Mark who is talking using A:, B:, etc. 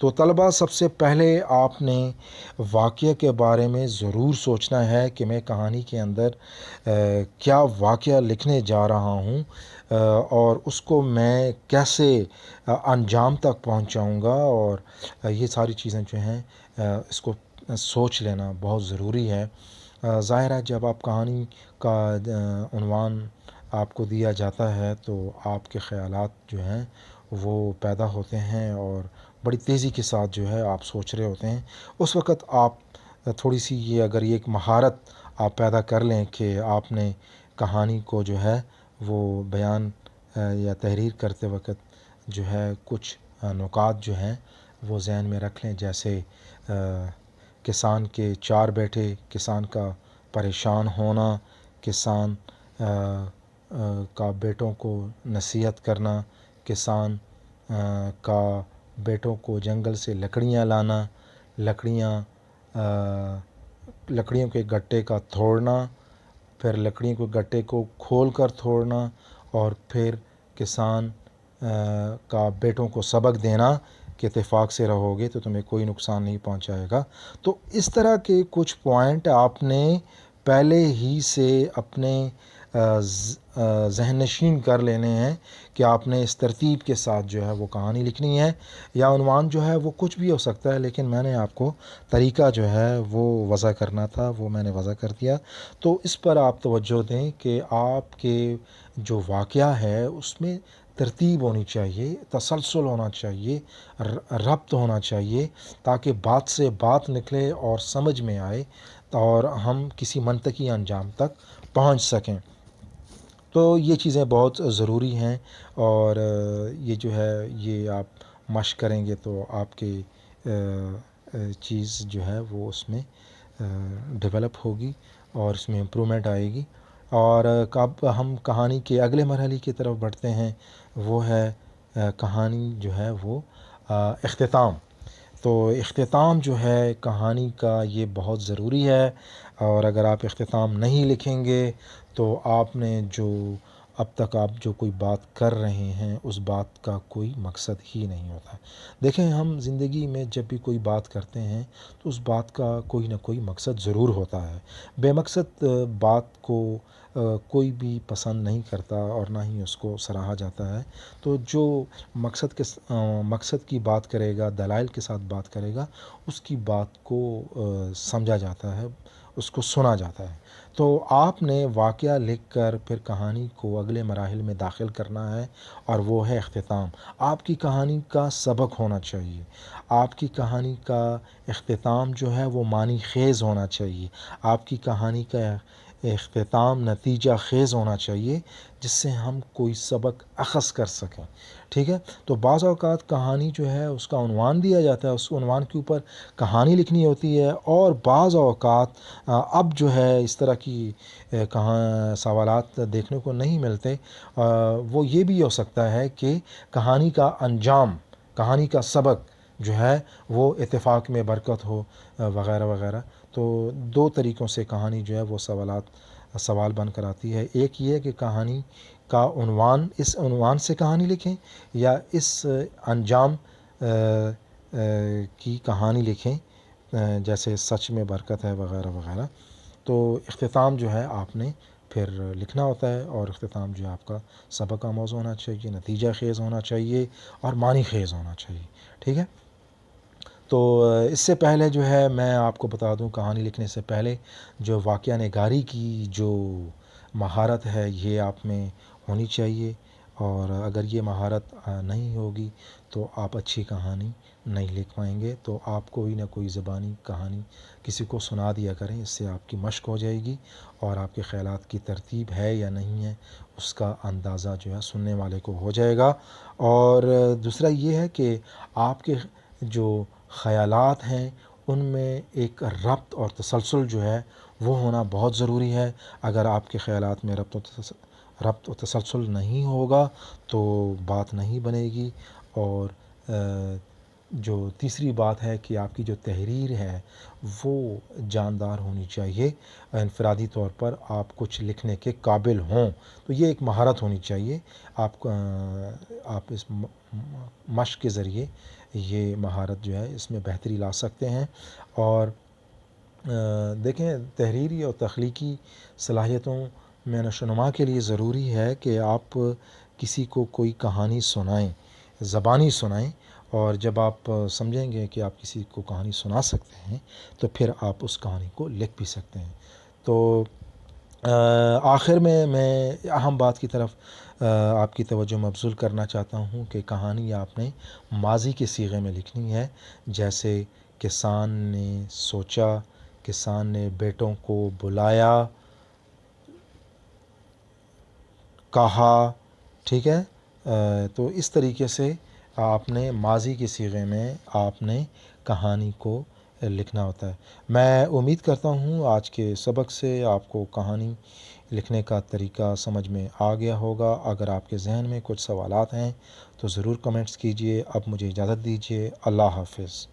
A: تو طلباء سب سے پہلے آپ نے واقعہ کے بارے میں ضرور سوچنا ہے کہ میں کہانی کے اندر کیا واقعہ لکھنے جا رہا ہوں اور اس کو میں کیسے انجام تک پہنچاؤں گا، اور یہ ساری چیزیں جو ہیں اس کو سوچ لینا بہت ضروری ہے۔ ظاہر ہے جب آپ کہانی کا عنوان آپ کو دیا جاتا ہے تو آپ کے خیالات جو ہیں وہ پیدا ہوتے ہیں اور بڑی تیزی کے ساتھ جو ہے آپ سوچ رہے ہوتے ہیں۔ اس وقت آپ تھوڑی سی اگر یہ ایک مہارت آپ پیدا کر لیں کہ آپ نے کہانی کو جو ہے وہ بیان یا تحریر کرتے وقت جو ہے کچھ نکات جو ہیں وہ ذہن میں رکھ لیں، جیسے کسان کے چار بیٹے، کسان کا پریشان ہونا، کسان کا بیٹوں کو نصیحت کرنا، کسان کا بیٹوں کو جنگل سے لکڑیاں لانا، لکڑیوں کے گٹے کا توڑنا، پھر لکڑیوں کے گٹے کو کھول کر توڑنا، اور پھر کسان کا بیٹوں کو سبق دینا کہ اتفاق سے رہو گے تو تمہیں کوئی نقصان نہیں پہنچائے گا۔ تو اس طرح کے کچھ پوائنٹ آپ نے پہلے ہی سے اپنے ذہن نشین کر لینے ہیں کہ آپ نے اس ترتیب کے ساتھ جو ہے وہ کہانی لکھنی ہے، یا عنوان جو ہے وہ کچھ بھی ہو سکتا ہے، لیکن میں نے آپ کو طریقہ جو ہے وہ وضع کرنا تھا، وہ میں نے وضع کر دیا۔ تو اس پر آپ توجہ دیں کہ آپ کے جو واقعہ ہے اس میں ترتیب ہونی چاہیے، تسلسل ہونا چاہیے، ربط ہونا چاہیے، تاکہ بات سے بات نکلے اور سمجھ میں آئے اور ہم کسی منطقی انجام تک پہنچ سکیں۔ تو یہ چیزیں بہت ضروری ہیں، اور یہ جو ہے یہ آپ مشق کریں گے تو آپ کے چیز جو ہے وہ اس میں ڈیولپ ہوگی اور اس میں امپرومنٹ آئے گی۔ اور اب ہم کہانی کے اگلے مرحلے کی طرف بڑھتے ہیں، وہ ہے کہانی جو ہے وہ اختتام۔ تو اختتام جو ہے کہانی کا یہ بہت ضروری ہے، اور اگر آپ اختتام نہیں لکھیں گے تو آپ نے جو اب تک آپ جو کوئی بات کر رہے ہیں اس بات کا کوئی مقصد ہی نہیں ہوتا۔ دیکھیں، ہم زندگی میں جب بھی کوئی بات کرتے ہیں تو اس بات کا کوئی نہ کوئی مقصد ضرور ہوتا ہے۔ بے مقصد بات کو کوئی بھی پسند نہیں کرتا اور نہ ہی اس کو سراہا جاتا ہے۔ تو جو مقصد کی بات کرے گا، دلائل کے ساتھ بات کرے گا، اس کی بات کو سمجھا جاتا ہے، اس کو سنا جاتا ہے۔ تو آپ نے واقعہ لکھ کر پھر کہانی کو اگلے مراحل میں داخل کرنا ہے، اور وہ ہے اختتام۔ آپ کی کہانی کا سبق ہونا چاہیے، آپ کی کہانی کا اختتام جو ہے وہ معنی خیز ہونا چاہیے، آپ کی کہانی کا اختتام نتیجہ خیز ہونا چاہیے، جس سے ہم کوئی سبق اخذ کر سکیں۔ ٹھیک ہے؟ تو بعض اوقات کہانی جو ہے اس کا عنوان دیا جاتا ہے، اس عنوان کے اوپر کہانی لکھنی ہوتی ہے، اور بعض اوقات اب جو ہے اس طرح کی کہاں سوالات دیکھنے کو نہیں ملتے، وہ یہ بھی ہو سکتا ہے کہ کہانی کا انجام، کہانی کا سبق جو ہے وہ اتفاق میں برکت ہو، وغیرہ وغیرہ۔ تو دو طریقوں سے کہانی جو ہے وہ سوال بن کر آتی ہے۔ ایک یہ ہے کہ کہانی کا عنوان، اس عنوان سے کہانی لکھیں، یا اس انجام کی کہانی لکھیں، جیسے سچ میں برکت ہے، وغیرہ وغیرہ۔ تو اختتام جو ہے آپ نے پھر لکھنا ہوتا ہے، اور اختتام جو ہے آپ کا سبق آموز ہونا چاہیے، نتیجہ خیز ہونا چاہیے، اور معنی خیز ہونا چاہیے۔ ٹھیک ہے؟ تو اس سے پہلے جو ہے میں آپ کو بتا دوں، کہانی لکھنے سے پہلے جو واقعہ نگاری کی جو مہارت ہے یہ آپ میں ہونی چاہیے، اور اگر یہ مہارت نہیں ہوگی تو آپ اچھی کہانی نہیں لکھ پائیں گے۔ تو آپ کوئی نہ کوئی زبانی کہانی کسی کو سنا دیا کریں، اس سے آپ کی مشق ہو جائے گی، اور آپ کے خیالات کی ترتیب ہے یا نہیں ہے اس کا اندازہ جو ہے سننے والے کو ہو جائے گا۔ اور دوسرا یہ ہے کہ آپ کے جو خیالات ہیں ان میں ایک ربط اور تسلسل جو ہے وہ ہونا بہت ضروری ہے۔ اگر آپ کے خیالات میں ربط و تسلسل نہیں ہوگا تو بات نہیں بنے گی۔ اور جو تیسری بات ہے کہ آپ کی جو تحریر ہے وہ جاندار ہونی چاہیے، انفرادی طور پر آپ کچھ لکھنے کے قابل ہوں، تو یہ ایک مہارت ہونی چاہیے۔ آپ اس مشق کے ذریعے یہ مہارت جو ہے اس میں بہتری لا سکتے ہیں۔ اور دیکھیں، تحریری اور تخلیقی صلاحیتوں میں نشو و نما کے لیے ضروری ہے کہ آپ کسی کو کوئی کہانی سنائیں، زبانی سنائیں، اور جب آپ سمجھیں گے کہ آپ کسی کو کہانی سنا سکتے ہیں تو پھر آپ اس کہانی کو لکھ بھی سکتے ہیں۔ تو آخر میں اہم بات کی طرف آپ کی توجہ مبذول کرنا چاہتا ہوں کہ کہانی آپ نے ماضی کے صیغے میں لکھنی ہے، جیسے کسان نے سوچا، کسان نے بیٹوں کو بلایا، کہا، ٹھیک ہے۔ تو اس طریقے سے آپ نے ماضی کے صیغے میں آپ نے کہانی کو لکھنا ہوتا ہے۔ میں امید کرتا ہوں آج کے سبق سے آپ کو کہانی لکھنے کا طریقہ سمجھ میں آ گیا ہوگا۔ اگر آپ کے ذہن میں کچھ سوالات ہیں تو ضرور کمنٹس کیجیے۔ اب مجھے اجازت دیجیے، اللہ حافظ۔